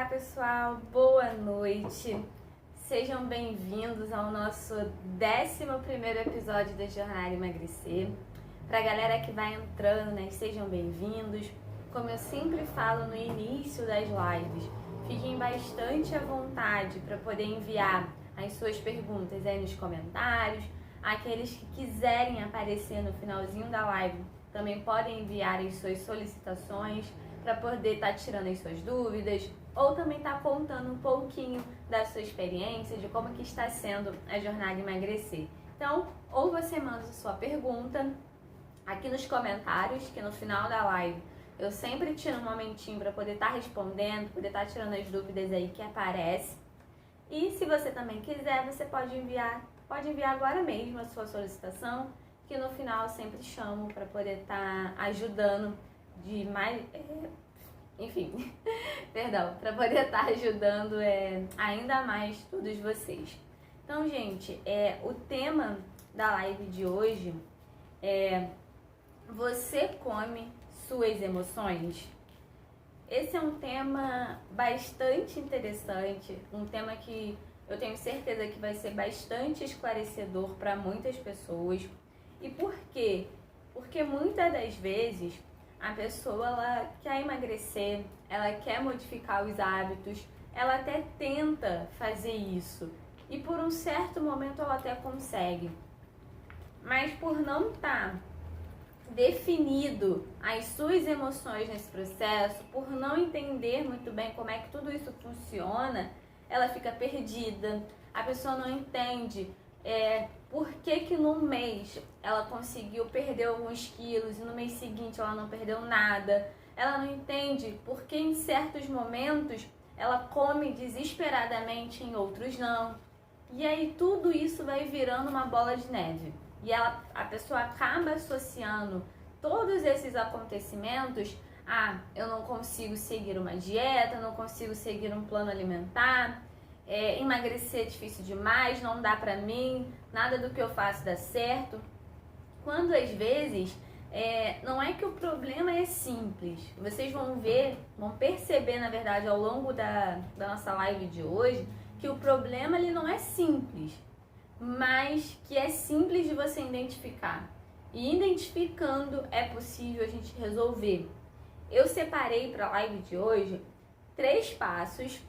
pessoal, boa noite. Sejam bem-vindos ao nosso 11º episódio da Jornada Emagrecer. Pra galera que vai entrando, né, sejam bem-vindos. Como eu sempre falo no início das lives, fiquem bastante à vontade para poder enviar as suas perguntas aí nos comentários. Aqueles que quiserem aparecer no finalzinho da live também podem enviar as suas solicitações para poder estar tirando as suas dúvidas ou também estar contando um pouquinho da sua experiência, de como que está sendo a jornada emagrecer. Então, ou você manda sua pergunta aqui nos comentários, que no final da live eu sempre tiro um momentinho para poder estar respondendo, poder estar tirando as dúvidas aí que aparecem. E se você também quiser, você pode enviar agora mesmo a sua solicitação, que no final eu sempre chamo para poder estar ajudando de mais... Enfim, perdão, para poder estar ajudando ainda mais todos vocês. Então, gente, o tema da live de hoje é: você come suas emoções? Esse é um tema bastante interessante, um tema que eu tenho certeza que vai ser bastante esclarecedor para muitas pessoas. E por quê? Porque muitas das vezes a pessoa ela quer emagrecer, ela quer modificar os hábitos, ela até tenta fazer isso e por um certo momento ela até consegue, mas por não estar definido as suas emoções nesse processo, por não entender muito bem como é que tudo isso funciona, ela fica perdida, a pessoa não entende por que num mês ela conseguiu perder alguns quilos e no mês seguinte ela não perdeu nada. Ela não entende por que em certos momentos ela come desesperadamente, em outros não. E aí tudo isso vai virando uma bola de neve. E a pessoa acaba associando todos esses acontecimentos a: eu não consigo seguir uma dieta, não consigo seguir um plano alimentar, emagrecer é difícil demais, não dá pra mim, nada do que eu faço dá certo. Quando às vezes não é que o problema é simples. Vocês vão perceber na verdade ao longo da nossa live de hoje que o problema ele não é simples, mas que é simples de você identificar. E identificando é possível a gente resolver. Eu separei para a live de hoje 3 passos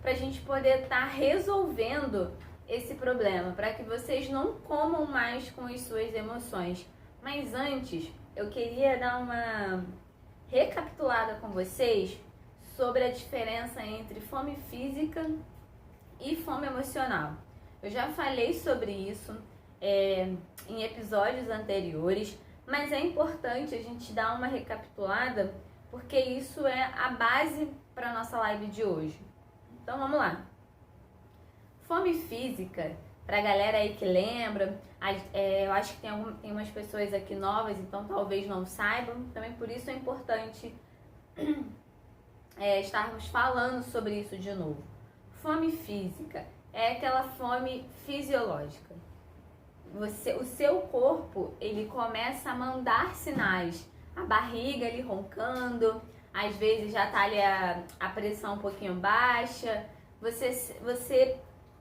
para a gente poder estar resolvendo esse problema, para que vocês não comam mais com as suas emoções. Mas antes, eu queria dar uma recapitulada com vocês sobre a diferença entre fome física e fome emocional. Eu já falei sobre isso em episódios anteriores, mas é importante a gente dar uma recapitulada, porque isso é a base para a nossa live de hoje. Então vamos lá. Fome física, pra galera aí que lembra, eu acho que tem umas pessoas aqui novas, então talvez não saibam, também por isso é importante estarmos falando sobre isso de novo. Fome física é aquela fome fisiológica. O seu corpo, ele começa a mandar sinais, a barriga ali roncando, às vezes já tá ali a pressão um pouquinho baixa, você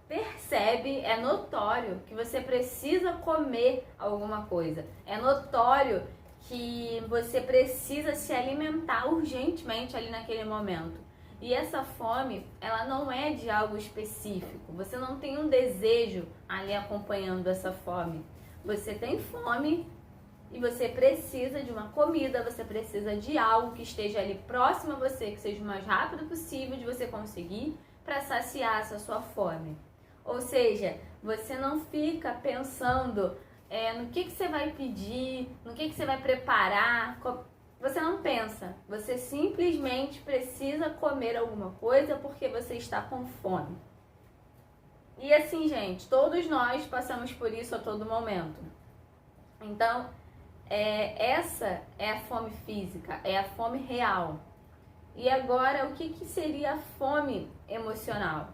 percebe, é notório que você precisa comer alguma coisa, é notório que você precisa se alimentar urgentemente ali naquele momento. E essa fome, ela não é de algo específico, você não tem um desejo ali acompanhando essa fome. Você tem fome e você precisa de uma comida, você precisa de algo que esteja ali próximo a você, que seja o mais rápido possível de você conseguir para saciar essa sua fome. Ou seja, você não fica pensando no que você vai pedir, no que você vai preparar. Você não pensa, você simplesmente precisa comer alguma coisa porque você está com fome. E assim, gente, todos nós passamos por isso a todo momento. Então, essa é a fome física, é a fome real. E agora, o que seria a fome emocional?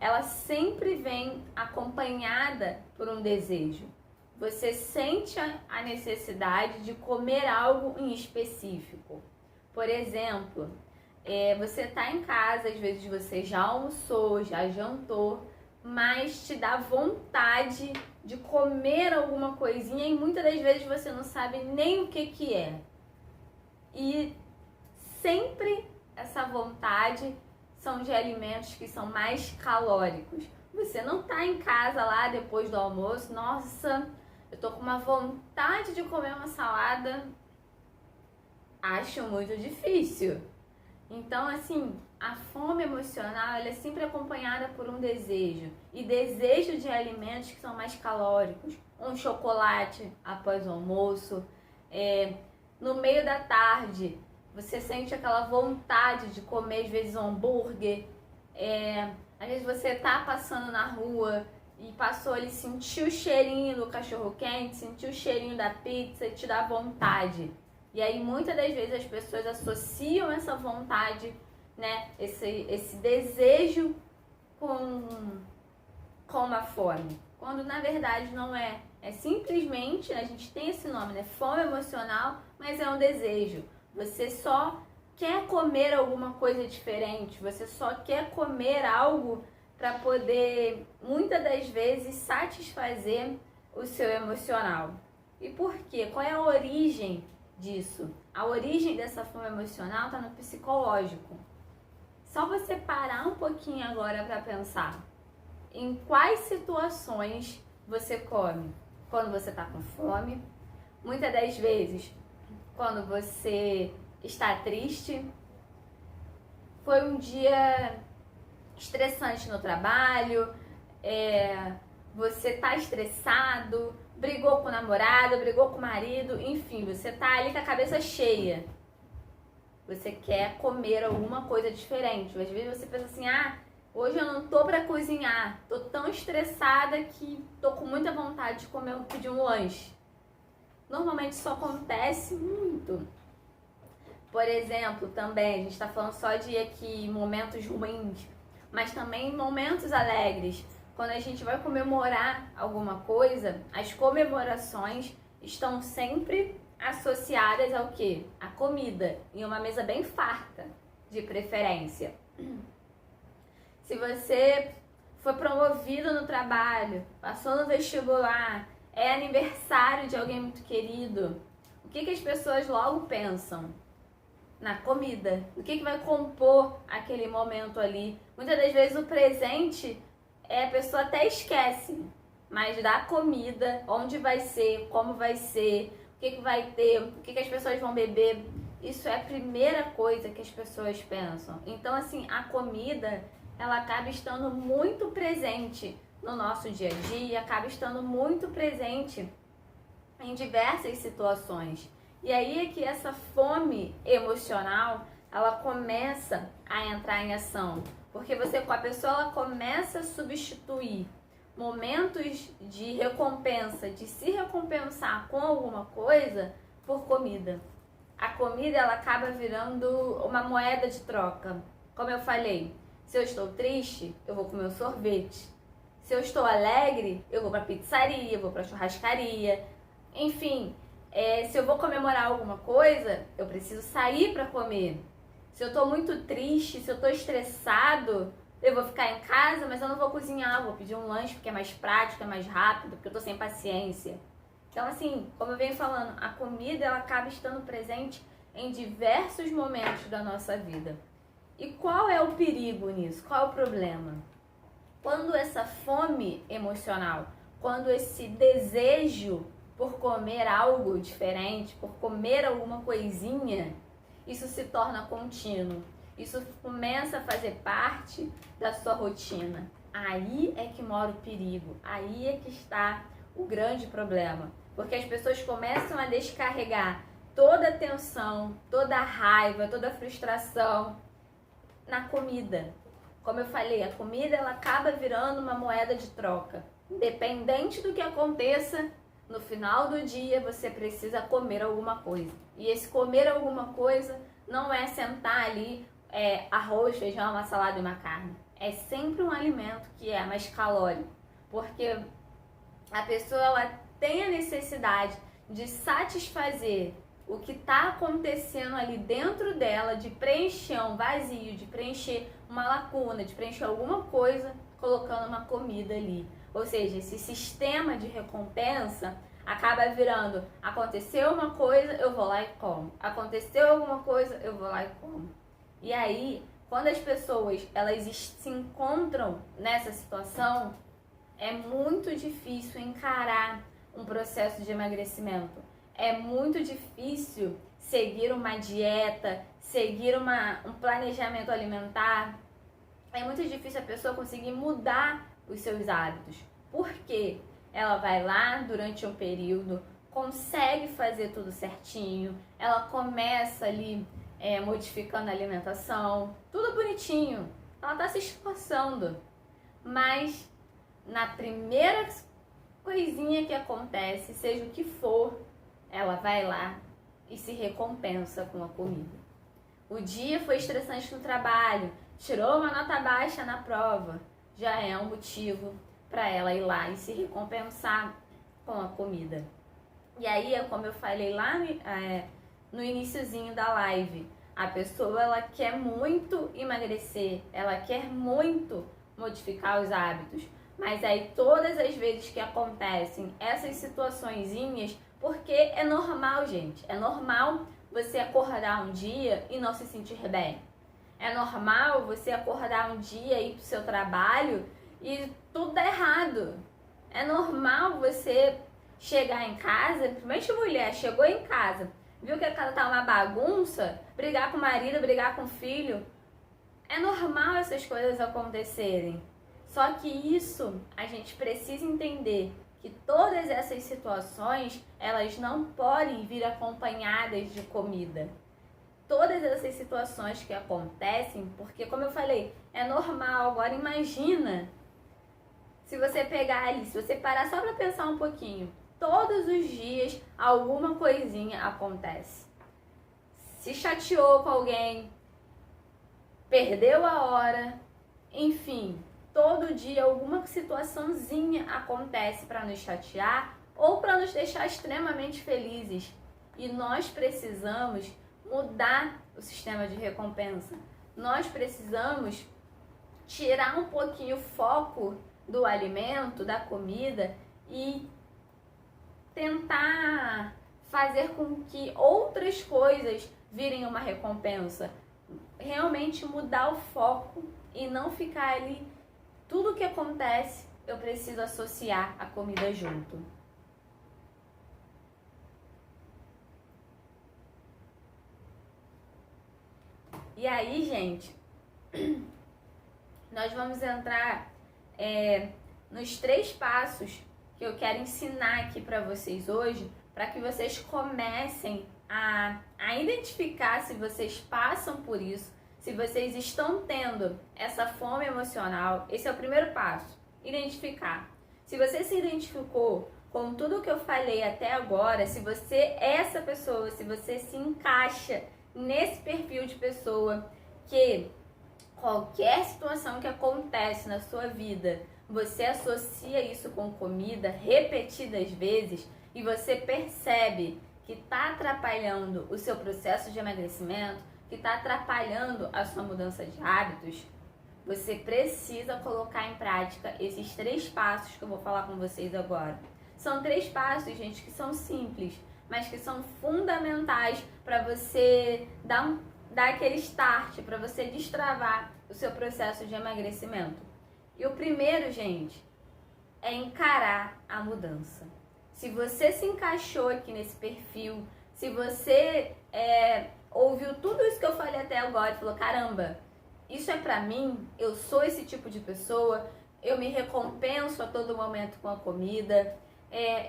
Ela sempre vem acompanhada por um desejo. Você sente a necessidade de comer algo em específico. Por exemplo, Você tá em casa, às vezes você já almoçou, já jantou, mas te dá vontade de comer alguma coisinha e muitas das vezes você não sabe nem o que é. E sempre essa vontade são de alimentos que são mais calóricos. Você não tá em casa lá depois do almoço, nossa, eu tô com uma vontade de comer uma salada. Acho muito difícil. Então, assim, a fome emocional, ela é sempre acompanhada por um desejo. E desejo de alimentos que são mais calóricos. Um chocolate após o almoço. No meio da tarde, você sente aquela vontade de comer, às vezes, um hambúrguer. Às vezes você tá passando na rua e passou ali, sentiu o cheirinho do cachorro-quente, sentiu o cheirinho da pizza e te dá vontade. E aí, muitas das vezes, as pessoas associam essa vontade, né, esse desejo com a fome. Quando, na verdade, não é. É simplesmente, a gente tem esse nome, né, fome emocional, mas é um desejo. Você só quer comer alguma coisa diferente, você só quer comer algo para poder, muitas das vezes, satisfazer o seu emocional. E por quê? Qual é a origem disso? A origem dessa fome emocional está no psicológico. Só você parar um pouquinho agora para pensar em quais situações você come. Quando você está com fome, muitas das vezes quando você está triste, foi um dia estressante no trabalho, você está estressado, brigou com o namorado, brigou com o marido, enfim, você tá ali com a cabeça cheia. Você quer comer alguma coisa diferente. Às vezes você pensa assim, hoje eu não tô pra cozinhar, tô tão estressada que tô com muita vontade de pedir um lanche. Normalmente isso acontece muito. Por exemplo, também, a gente tá falando só de aqui momentos ruins, mas também momentos alegres. Quando a gente vai comemorar alguma coisa, as comemorações estão sempre associadas ao quê? A comida, em uma mesa bem farta, de preferência. Se você foi promovido no trabalho, passou no vestibular, é aniversário de alguém muito querido, o que as pessoas logo pensam? Na comida. O que vai compor aquele momento ali? Muitas das vezes o presente a pessoa até esquece, mas da comida, onde vai ser, como vai ser, o que vai ter, o que as pessoas vão beber, isso é a primeira coisa que as pessoas pensam. Então, assim, a comida, ela acaba estando muito presente no nosso dia a dia, acaba estando muito presente em diversas situações. E aí é que essa fome emocional, ela começa a entrar em ação. Porque a pessoa ela começa a substituir momentos de recompensa, de se recompensar com alguma coisa por comida. A comida ela acaba virando uma moeda de troca. Como eu falei, se eu estou triste, eu vou comer um sorvete. Se eu estou alegre, eu vou para pizzaria, vou para churrascaria. Enfim, se eu vou comemorar alguma coisa, eu preciso sair para comer. Se eu tô muito triste, se eu tô estressado, eu vou ficar em casa, mas eu não vou cozinhar, eu vou pedir um lanche porque é mais prático, é mais rápido, porque eu tô sem paciência. Então, assim, como eu venho falando, a comida ela acaba estando presente em diversos momentos da nossa vida. E qual é o perigo nisso? Qual é o problema? Quando essa fome emocional, quando esse desejo por comer algo diferente, por comer alguma coisinha, isso se torna contínuo. Isso começa a fazer parte da sua rotina. Aí é que mora o perigo. Aí é que está o grande problema. Porque as pessoas começam a descarregar toda a tensão, toda a raiva, toda a frustração na comida. Como eu falei, a comida ela acaba virando uma moeda de troca. Independente do que aconteça, no final do dia você precisa comer alguma coisa. E esse comer alguma coisa não é sentar ali arroz, feijão, uma salada e uma carne. É sempre um alimento que é mais calórico. Porque a pessoa ela tem a necessidade de satisfazer o que está acontecendo ali dentro dela, de preencher um vazio, de preencher uma lacuna, de preencher alguma coisa, colocando uma comida ali. Ou seja, esse sistema de recompensa acaba virando, aconteceu uma coisa, eu vou lá e como. Aconteceu alguma coisa, eu vou lá e como. E aí, quando as pessoas elas se encontram nessa situação, é muito difícil encarar um processo de emagrecimento. É muito difícil seguir uma dieta, seguir um planejamento alimentar. É muito difícil a pessoa conseguir mudar os seus hábitos. Por quê? Ela vai lá durante um período, consegue fazer tudo certinho, ela começa ali modificando a alimentação, tudo bonitinho, ela está se esforçando, mas na primeira coisinha que acontece, seja o que for, ela vai lá e se recompensa com a comida. O dia foi estressante no trabalho, tirou uma nota baixa na prova, já é um motivo para ela ir lá e se recompensar com a comida. E aí, como eu falei lá no iniciozinho da live, a pessoa ela quer muito emagrecer, ela quer muito modificar os hábitos, mas aí todas as vezes que acontecem essas situaçõezinhas, porque é normal, gente, é normal você acordar um dia e não se sentir bem. É normal você acordar um dia e ir pro seu trabalho e tudo dá errado. É normal você chegar em casa, principalmente mulher, chegou em casa, viu que a casa tá uma bagunça, brigar com o marido, brigar com o filho. É normal essas coisas acontecerem. Só que isso, a gente precisa entender que todas essas situações, elas não podem vir acompanhadas de comida. Todas essas situações que acontecem, porque como eu falei, é normal. Agora imagina se você pegar ali, se você parar só para pensar um pouquinho, todos os dias alguma coisinha acontece. Se chateou com alguém, perdeu a hora, enfim, todo dia alguma situaçãozinha acontece para nos chatear ou para nos deixar extremamente felizes. E nós precisamos mudar o sistema de recompensa. Nós precisamos tirar um pouquinho o foco do alimento, da comida e tentar fazer com que outras coisas virem uma recompensa. Realmente mudar o foco e não ficar ali, tudo que acontece eu preciso associar a comida junto. E aí, gente, nós vamos entrar nos 3 passos que eu quero ensinar aqui para vocês hoje, para que vocês comecem a identificar se vocês passam por isso, se vocês estão tendo essa fome emocional. Esse é o primeiro passo, identificar. Se você se identificou com tudo que eu falei até agora, se você é essa pessoa, se você se encaixa nesse perfil de pessoa que qualquer situação que acontece na sua vida, você associa isso com comida repetidas vezes e você percebe que está atrapalhando o seu processo de emagrecimento, que está atrapalhando a sua mudança de hábitos, você precisa colocar em prática esses 3 passos que eu vou falar com vocês agora. São 3 passos, gente, que são simples, mas que são fundamentais para você dar aquele start, para você destravar o seu processo de emagrecimento. E o primeiro, gente, é encarar a mudança. Se você se encaixou aqui nesse perfil, se você ouviu tudo isso que eu falei até agora e falou, caramba, isso é pra mim, eu sou esse tipo de pessoa, eu me recompenso a todo momento com a comida,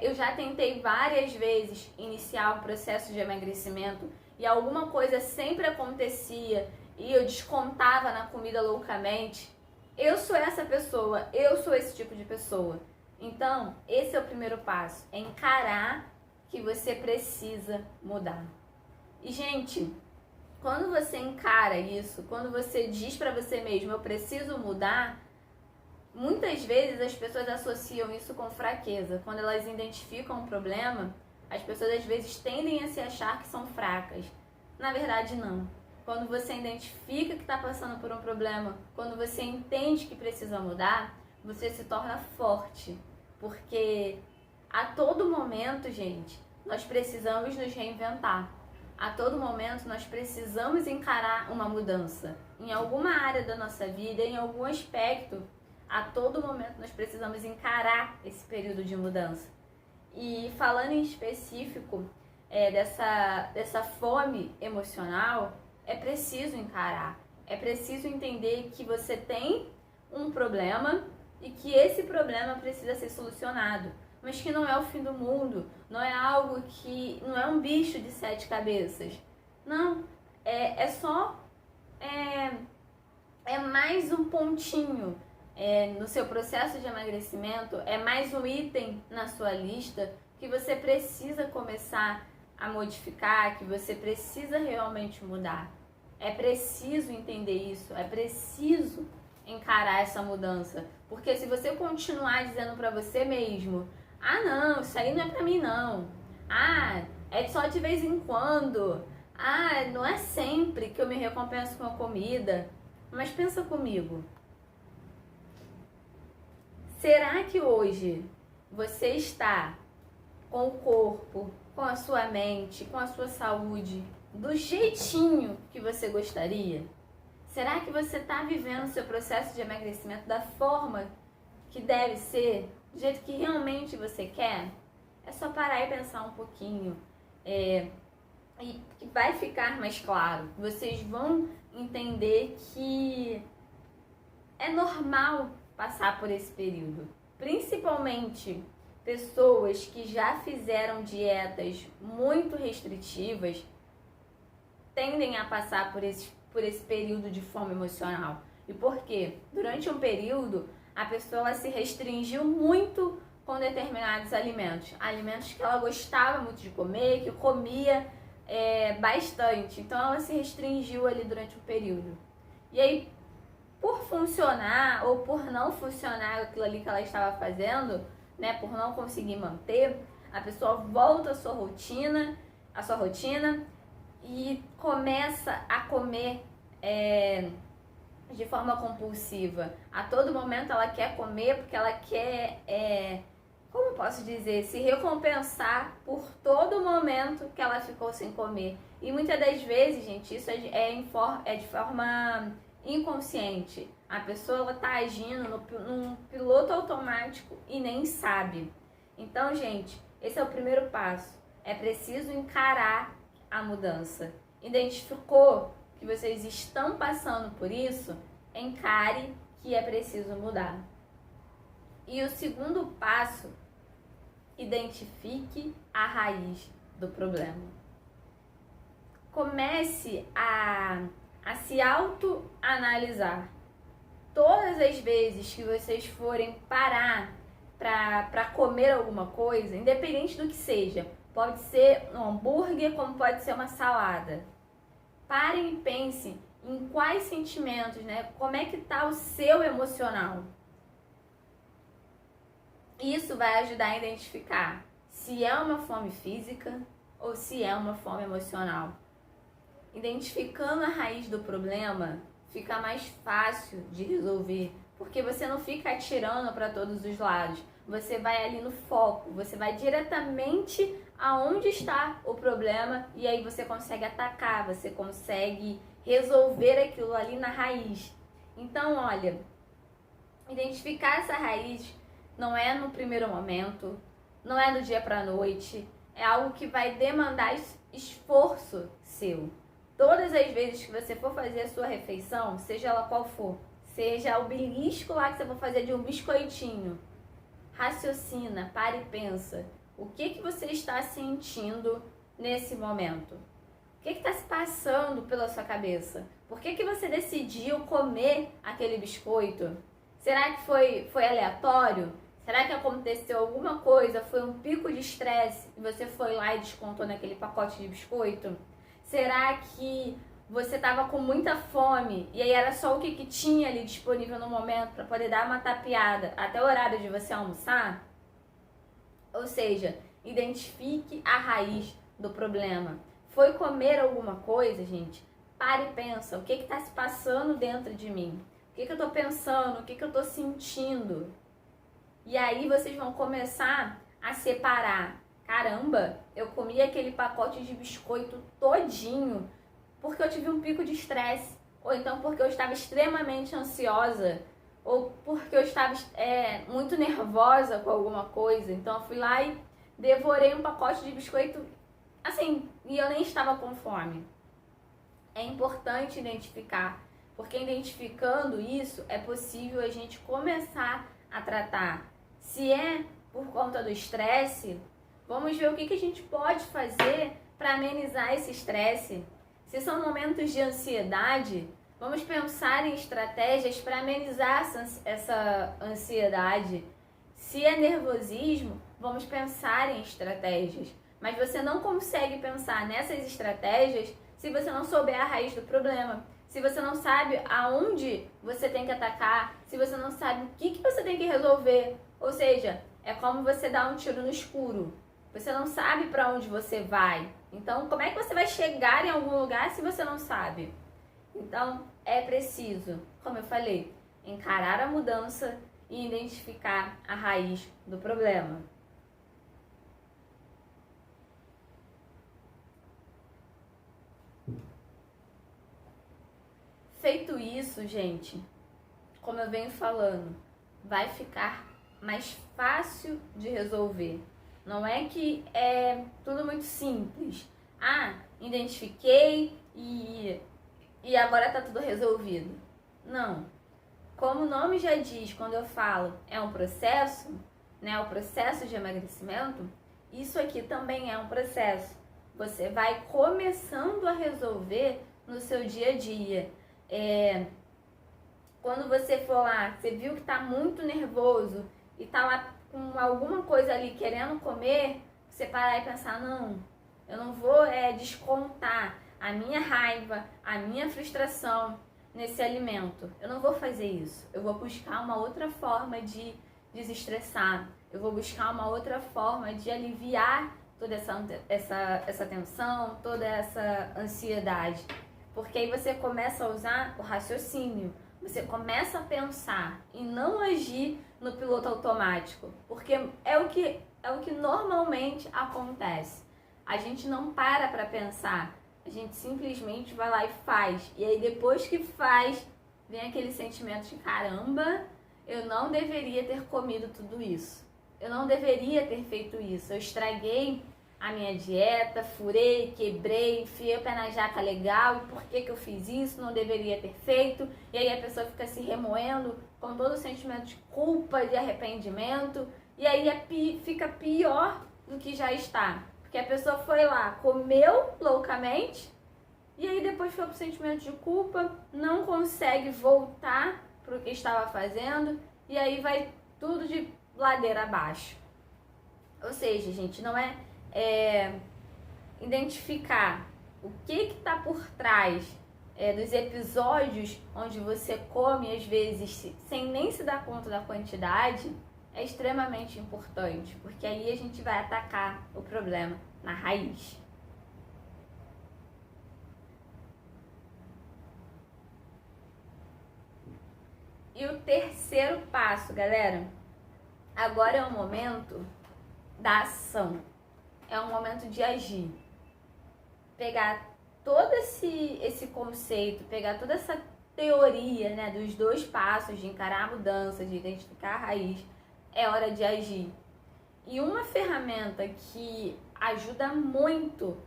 eu já tentei várias vezes iniciar um processo de emagrecimento e alguma coisa sempre acontecia e eu descontava na comida loucamente. Eu sou essa pessoa, eu sou esse tipo de pessoa. Então, esse é o primeiro passo, é encarar que você precisa mudar. E, gente, quando você encara isso, quando você diz pra você mesmo, eu preciso mudar, muitas vezes as pessoas associam isso com fraqueza. Quando elas identificam um problema, As pessoas às vezes tendem a se achar que são fracas. Na verdade, não. Quando você identifica que está passando por um problema, quando você entende que precisa mudar, você se torna forte. Porque a todo momento, gente, nós precisamos nos reinventar. A todo momento nós precisamos encarar uma mudança. Em alguma área da nossa vida, em algum aspecto, a todo momento nós precisamos encarar esse período de mudança. E falando em específico dessa fome emocional, é preciso encarar. É preciso entender que você tem um problema e que esse problema precisa ser solucionado. Mas que não é o fim do mundo, não é algo que... não é um bicho de 7 cabeças. Não, é só... é mais um pontinho no seu processo de emagrecimento, é mais um item na sua lista que você precisa começar a modificar, que você precisa realmente mudar. É preciso entender isso, é preciso encarar essa mudança. Porque se você continuar dizendo pra você mesmo: ah não, isso aí não é pra mim não, ah, é só de vez em quando, ah, não é sempre que eu me recompenso com a comida. Mas pensa comigo, será que hoje você está com o corpo, com a sua mente, com a sua saúde do jeitinho que você gostaria? Será que você está vivendo o seu processo de emagrecimento da forma que deve ser, do jeito que realmente você quer? É só parar e pensar um pouquinho. E vai ficar mais claro. Vocês vão entender que é normal passar por esse período. Principalmente pessoas que já fizeram dietas muito restritivas tendem a passar por esse período de fome emocional. E por quê? Durante um período, a pessoa se restringiu muito com determinados alimentos. Alimentos que ela gostava muito de comer, que comia bastante. Então, ela se restringiu ali durante um período. E aí, por funcionar ou por não funcionar aquilo ali que ela estava fazendo, né, por não conseguir manter, a pessoa volta à sua rotina e começa a comer de forma compulsiva. A todo momento ela quer comer porque ela quer, como eu posso dizer, se recompensar por todo momento que ela ficou sem comer. E muitas das vezes, gente, isso é de forma inconsciente. A pessoa está agindo num piloto automático e nem sabe. Então, gente, esse é o primeiro passo. É preciso encarar a mudança. Identificou que vocês estão passando por isso? Encare que é preciso mudar. E o segundo passo, identifique a raiz do problema. Comece a se autoanalisar. Todas as vezes que vocês forem parar para comer alguma coisa, independente do que seja, pode ser um hambúrguer, como pode ser uma salada. Parem e pensem em quais sentimentos, né? Como é que tá o seu emocional. Isso vai ajudar a identificar se é uma fome física ou se é uma fome emocional. Identificando a raiz do problema, fica mais fácil de resolver, porque você não fica atirando para todos os lados. Você vai ali no foco, você vai diretamente aonde está o problema e aí você consegue atacar, você consegue resolver aquilo ali na raiz. Então, olha, identificar essa raiz não é no primeiro momento, não é do dia para a noite, é algo que vai demandar esforço seu. Todas as vezes que você for fazer a sua refeição, seja ela qual for, seja o belisco lá que você for fazer de um biscoitinho, raciocina, para e pensa. O que você está sentindo nesse momento? O que está se passando pela sua cabeça? Por que você decidiu comer aquele biscoito? Será que foi aleatório? Será que aconteceu alguma coisa? Foi um pico de estresse e você foi lá e descontou naquele pacote de biscoito? Será que você estava com muita fome e aí era só o que tinha ali disponível no momento para poder dar uma tapeada até o horário de você almoçar? Ou seja, Identifique a raiz do problema. Foi comer alguma coisa, gente? Pare e pensa, o que está se passando dentro de mim? O que eu estou pensando? O que eu estou sentindo? E aí vocês vão começar a separar. Caramba, eu comi aquele pacote de biscoito todinho porque eu tive um pico de estresse. Ou então porque eu estava extremamente ansiosa. Ou porque eu estava muito nervosa com alguma coisa. Então eu fui lá e devorei um pacote de biscoito assim, e eu nem estava com fome. É importante identificar, porque identificando isso é possível a gente começar a tratar. Se é por conta do estresse, vamos ver o que a gente pode fazer para amenizar esse estresse. Se são momentos de ansiedade, vamos pensar em estratégias para amenizar essa ansiedade. Se é nervosismo, vamos pensar em estratégias. Mas você não consegue pensar nessas estratégias se você não souber a raiz do problema. Se você não sabe aonde você tem que atacar, se você não sabe o que você tem que resolver. Ou seja, é como você dar um tiro no escuro. Você não sabe para onde você vai. Então, como é que você vai chegar em algum lugar se você não sabe? Então, é preciso, como eu falei, encarar a mudança e identificar a raiz do problema. Feito isso, gente, como eu venho falando, vai ficar mais fácil de resolver. Não é que é tudo muito simples. Ah, identifiquei e agora tá tudo resolvido. Não. Como o nome já diz, quando eu falo é um processo, né, o processo de emagrecimento, isso aqui também é um processo. Você vai começando a resolver no seu dia a dia. Quando você for lá, você viu que tá muito nervoso e tá lá com alguma coisa ali querendo comer, você parar e pensar, não, eu não vou descontar a minha raiva, a minha frustração nesse alimento. Eu não vou fazer isso. Eu vou buscar uma outra forma de desestressar. Eu vou buscar uma outra forma de aliviar toda essa tensão, toda essa ansiedade. Porque aí você começa a usar o raciocínio, você começa a pensar e não agir no piloto automático, porque é o que normalmente acontece. A gente não para pensar, a gente simplesmente vai lá e faz. E aí depois que faz, vem aquele sentimento de caramba, eu não deveria ter comido tudo isso. Eu não deveria ter feito isso. Eu estraguei a minha dieta, furei, quebrei, enfiei o pé na jaca legal, e por que eu fiz isso? Não deveria ter feito. E aí a pessoa fica se remoendo com todo o sentimento de culpa, de arrependimento, e aí fica pior do que já está. Porque a pessoa foi lá, comeu loucamente, e aí depois foi pro sentimento de culpa, não consegue voltar pro que estava fazendo, e aí vai tudo de ladeira abaixo. Ou seja, gente, não é identificar o que está por trás dos episódios onde você come às vezes sem nem se dar conta da quantidade, é extremamente importante, porque aí a gente vai atacar o problema na raiz. E o terceiro passo, galera, agora é o momento da ação. É um momento de agir. Pegar todo esse conceito, pegar toda essa teoria, né, dos 2 passos de encarar a mudança, de identificar a raiz, é hora de agir. E uma ferramenta que ajuda muito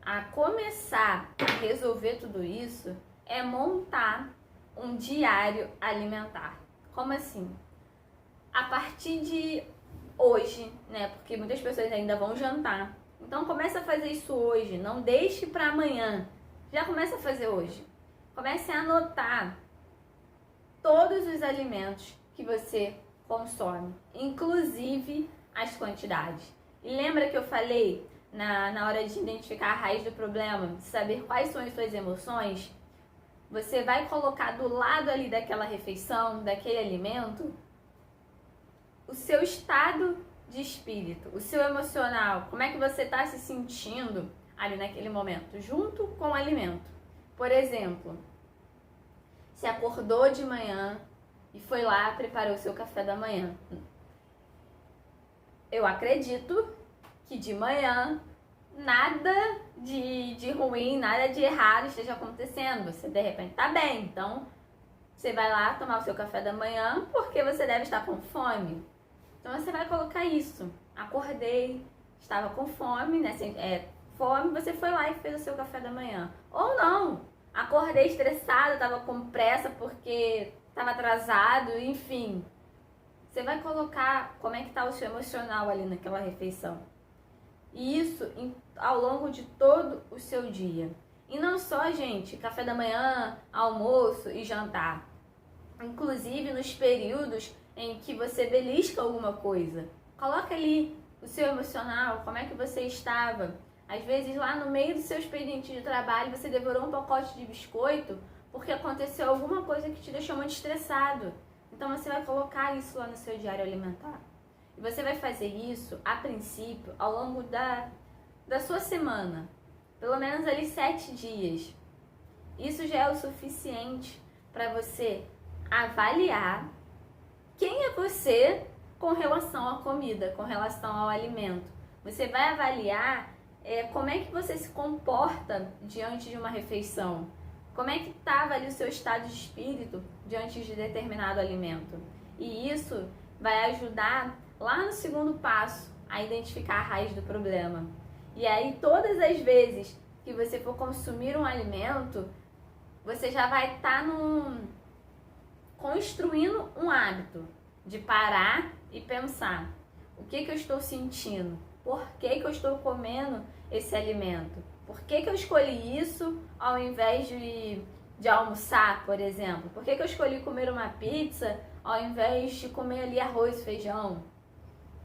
a começar a resolver tudo isso é montar um diário alimentar. Como assim? A partir de hoje, né? Porque muitas pessoas ainda vão jantar. Então começa a fazer isso hoje, não deixe para amanhã. Já começa a fazer hoje. Comece a anotar todos os alimentos que você consome, inclusive as quantidades. E lembra que eu falei na hora de identificar a raiz do problema, de saber quais são as suas emoções? Você vai colocar do lado ali daquela refeição, daquele alimento, o seu estado de espírito, o seu emocional, como é que você está se sentindo ali naquele momento, junto com o alimento. Por exemplo, se acordou de manhã e foi lá, preparou o seu café da manhã. Eu acredito que de manhã nada de ruim, nada de errado esteja acontecendo. Você de repente tá bem, então você vai lá tomar o seu café da manhã porque você deve estar com fome. Então você vai colocar isso. Acordei, estava com fome, né? Fome, você foi lá e fez o seu café da manhã. Ou não, acordei estressado, estava com pressa porque estava atrasado, enfim. Você vai colocar como é que está o seu emocional ali naquela refeição. E isso ao longo de todo o seu dia. E não só, gente, café da manhã, almoço e jantar. Inclusive nos períodos em que você belisca alguma coisa. Coloca ali o seu emocional, como é que você estava. Às vezes lá no meio do seu expediente de trabalho você devorou um pacote de biscoito porque aconteceu alguma coisa que te deixou muito estressado. Então você vai colocar isso lá no seu diário alimentar. E você vai fazer isso, a princípio, ao longo da sua semana. Pelo menos ali 7 dias. Isso já é o suficiente para você avaliar quem é você com relação à comida, com relação ao alimento. Você vai avaliar como é que você se comporta diante de uma refeição. Como é que estava ali o seu estado de espírito diante de determinado alimento. E isso vai ajudar lá no segundo passo a identificar a raiz do problema. E aí todas as vezes que você for consumir um alimento, você já vai estar construindo um hábito de parar e pensar: o que eu estou sentindo? Por que eu estou comendo esse alimento? Por que eu escolhi isso ao invés de almoçar, por exemplo? Por que eu escolhi comer uma pizza ao invés de comer ali arroz e feijão?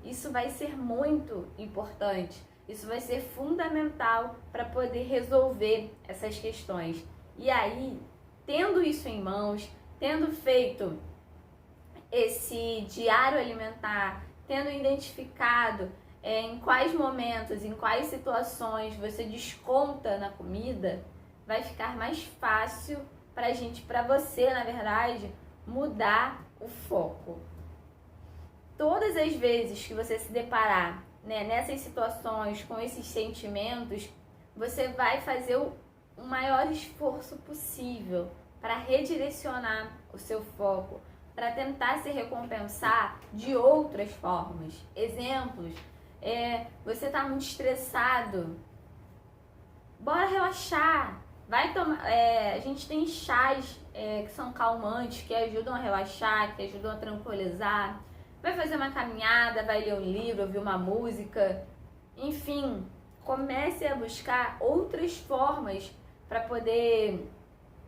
Isso vai ser muito importante. Isso vai ser fundamental para poder resolver essas questões. E aí, tendo isso em mãos, tendo feito esse diário alimentar, tendo identificado em quais momentos, em quais situações você desconta na comida, vai ficar mais fácil para você, na verdade, mudar o foco. Todas as vezes que você se deparar, né, nessas situações, com esses sentimentos, você vai fazer o maior esforço possível para redirecionar o seu foco, para tentar se recompensar de outras formas. Exemplos: você está muito estressado, bora relaxar. Vai tomar, a gente tem chás que são calmantes, que ajudam a relaxar, que ajudam a tranquilizar. Vai fazer uma caminhada, vai ler um livro, ouvir uma música. Enfim, comece a buscar outras formas para poder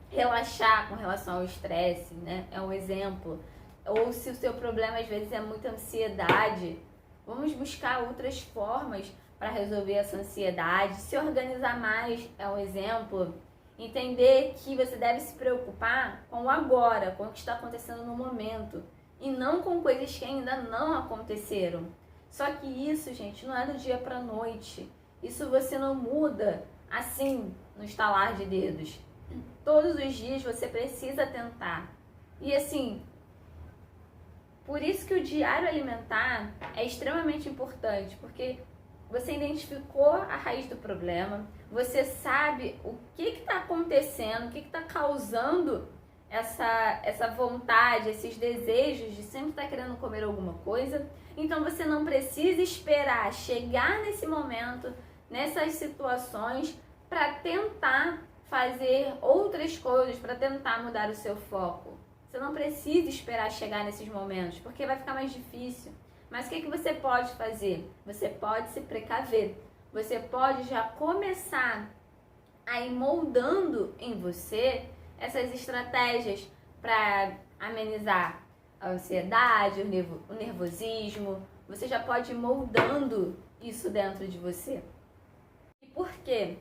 relaxar com relação ao estresse, né? É um exemplo. Ou se o seu problema às vezes é muita ansiedade, vamos buscar outras formas para resolver essa ansiedade. Se organizar mais é um exemplo. Entender que você deve se preocupar com o agora, com o que está acontecendo no momento, e não com coisas que ainda não aconteceram. Só que isso, gente, não é do dia para a noite. Isso você não muda assim, no estalar de dedos. Todos os dias você precisa tentar. E assim, por isso que o diário alimentar é extremamente importante, porque você identificou a raiz do problema, você sabe o que está acontecendo, o que está causando essa vontade, esses desejos de sempre estar querendo comer alguma coisa. Então você não precisa esperar chegar nesse momento, nessas situações, para tentar fazer outras coisas, para tentar mudar o seu foco. Você não precisa esperar chegar nesses momentos, porque vai ficar mais difícil. Mas o que você pode fazer? Você pode se precaver. Você pode já começar a ir moldando em você essas estratégias para amenizar a ansiedade, o nervosismo. Você já pode ir moldando isso dentro de você. E por quê?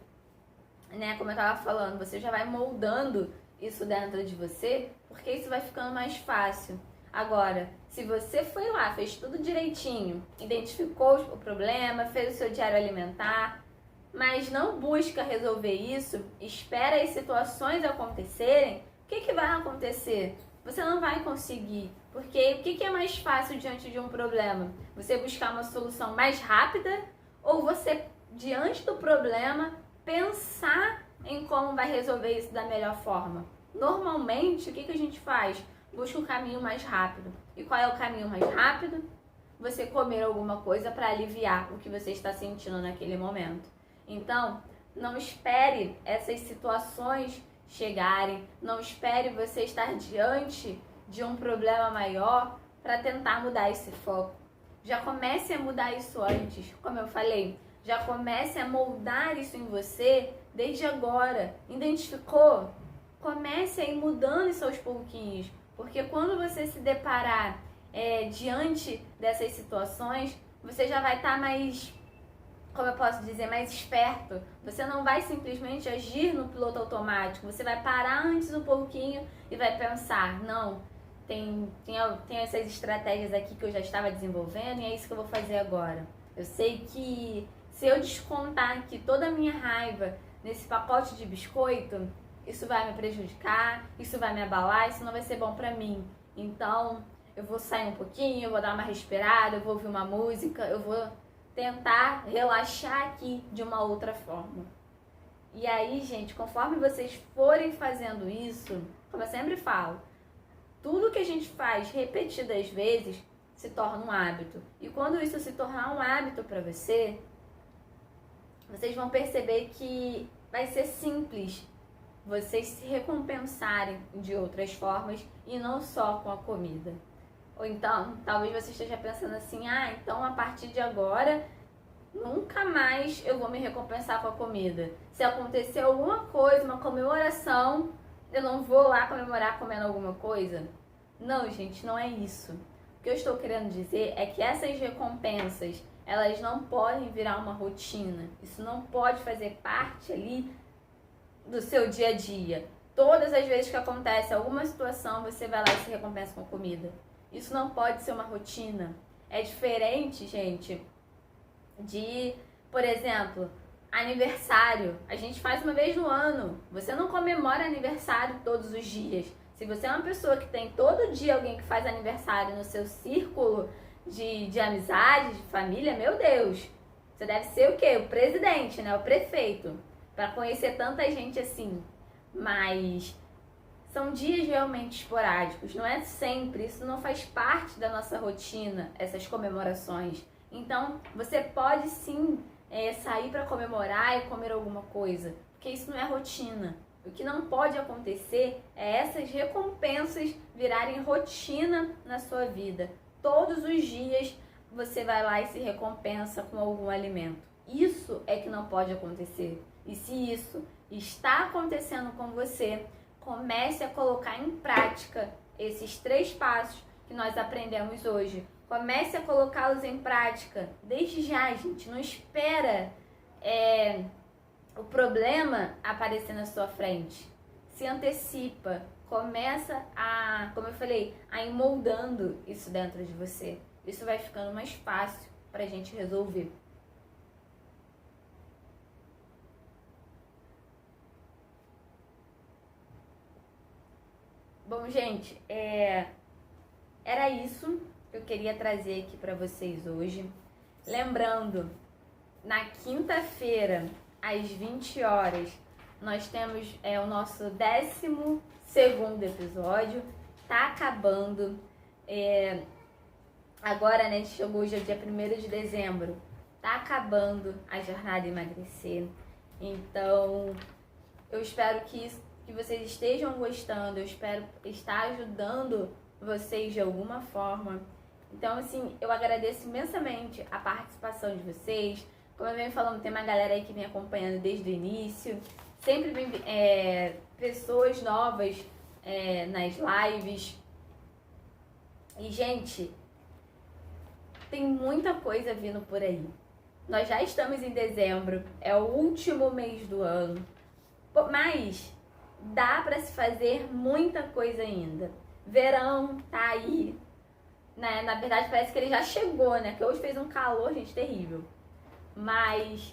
Como eu estava falando, você já vai moldando isso dentro de você, porque isso vai ficando mais fácil. Agora, se você foi lá, fez tudo direitinho, identificou o problema, fez o seu diário alimentar, mas não busca resolver isso, espera as situações acontecerem, o que vai acontecer? Você não vai conseguir, porque o que é mais fácil diante de um problema? Você buscar uma solução mais rápida ou você, diante do problema, pensar em como vai resolver isso da melhor forma? Normalmente, o que a gente faz? Busca o caminho mais rápido. E qual é o caminho mais rápido? Você comer alguma coisa para aliviar o que você está sentindo naquele momento. Então, não espere essas situações chegarem, não espere você estar diante de um problema maior para tentar mudar esse foco. Já comece a mudar isso antes, como eu falei, já comece a moldar isso em você desde agora. Identificou? Comece a ir mudando isso aos pouquinhos, porque quando você se deparar diante dessas situações, você já vai estar mais, como eu posso dizer, mais esperto. Você não vai simplesmente agir no piloto automático, você vai parar antes um pouquinho e vai pensar, não, tem essas estratégias aqui que eu já estava desenvolvendo e é isso que eu vou fazer agora. Eu sei que se eu descontar aqui toda a minha raiva nesse pacote de biscoito, isso vai me prejudicar, isso vai me abalar, isso não vai ser bom pra mim. Então, eu vou sair um pouquinho, eu vou dar uma respirada, eu vou ouvir uma música, eu vou tentar relaxar aqui de uma outra forma. E aí, gente, conforme vocês forem fazendo isso, como eu sempre falo, tudo que a gente faz repetidas vezes se torna um hábito. E quando isso se tornar um hábito para você, vocês vão perceber que vai ser simples vocês se recompensarem de outras formas e não só com a comida. Ou então, talvez você esteja pensando assim, então a partir de agora, nunca mais eu vou me recompensar com a comida. Se acontecer alguma coisa, uma comemoração, eu não vou lá comemorar comendo alguma coisa? Não, gente, não é isso. O que eu estou querendo dizer é que essas recompensas, elas não podem virar uma rotina. Isso não pode fazer parte ali do seu dia a dia. Todas as vezes que acontece alguma situação, você vai lá e se recompensa com comida. Isso não pode ser uma rotina. É diferente, gente, de, por exemplo, aniversário. A gente faz uma vez no ano. Você não comemora aniversário todos os dias. Se você é uma pessoa que tem todo dia alguém que faz aniversário no seu círculo de amizade, de família, meu Deus, você deve ser o quê? O presidente, né? O prefeito, para conhecer tanta gente assim. Mas são dias realmente esporádicos, não é sempre, isso não faz parte da nossa rotina, essas comemorações. Então, você pode sim sair para comemorar e comer alguma coisa, porque isso não é rotina. O que não pode acontecer é essas recompensas virarem rotina na sua vida. Todos os dias você vai lá e se recompensa com algum alimento. Isso é que não pode acontecer. E se isso está acontecendo com você, comece a colocar em prática esses 3 passos que nós aprendemos hoje. Comece a colocá-los em prática desde já, gente. Não espera o problema aparecer na sua frente. Se antecipa. Começa a, como eu falei, a ir moldando isso dentro de você. Isso vai ficando mais fácil para a gente resolver. Bom, gente, era isso que eu queria trazer aqui para vocês hoje. Lembrando, na quinta-feira, às 20 horas, nós temos o nosso 12º episódio. Tá acabando. Agora, né, chegou hoje, é dia 1º de dezembro. Tá acabando a jornada emagrecer. Então, eu espero que vocês estejam gostando, eu espero estar ajudando vocês de alguma forma. Então, assim, eu agradeço imensamente a participação de vocês. Como eu venho falando, tem uma galera aí que vem acompanhando desde o início. Sempre vem pessoas novas nas lives. E, gente, tem muita coisa vindo por aí. Nós já estamos em dezembro, é o último mês do ano. Mas dá para se fazer muita coisa ainda. Verão tá aí, né? Na verdade, parece que ele já chegou, né? Que hoje fez um calor, gente, terrível. Mas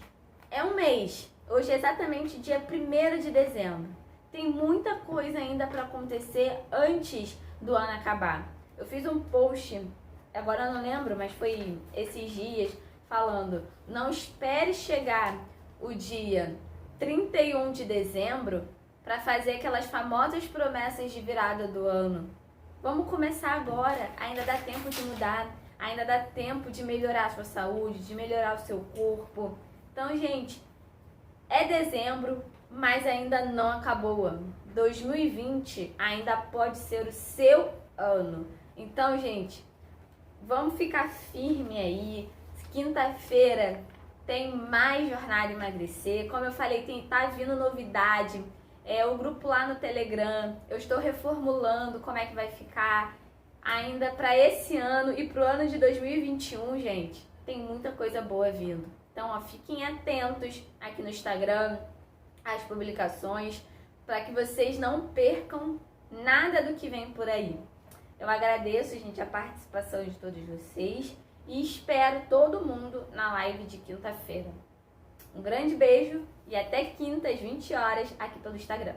é um mês. Hoje é exatamente dia 1º de dezembro. Tem muita coisa ainda para acontecer antes do ano acabar. Eu fiz um post, agora eu não lembro, mas foi esses dias, falando: não espere chegar o dia 31 de dezembro para fazer aquelas famosas promessas de virada do ano. Vamos começar agora, ainda dá tempo de mudar, ainda dá tempo de melhorar a sua saúde, de melhorar o seu corpo. Então, gente, é dezembro, mas ainda não acabou o ano. 2020 ainda pode ser o seu ano. Então, gente, vamos ficar firme aí. Quinta-feira tem mais Jornada Emagrecer. Como eu falei, tá vindo novidade. O grupo lá no Telegram, eu estou reformulando como é que vai ficar ainda para esse ano e para o ano de 2021, gente. Tem muita coisa boa vindo. Então, ó, fiquem atentos aqui no Instagram, às publicações, para que vocês não percam nada do que vem por aí. Eu agradeço, gente, a participação de todos vocês e espero todo mundo na live de quinta-feira. Um grande beijo e até quinta às 20 horas aqui pelo Instagram.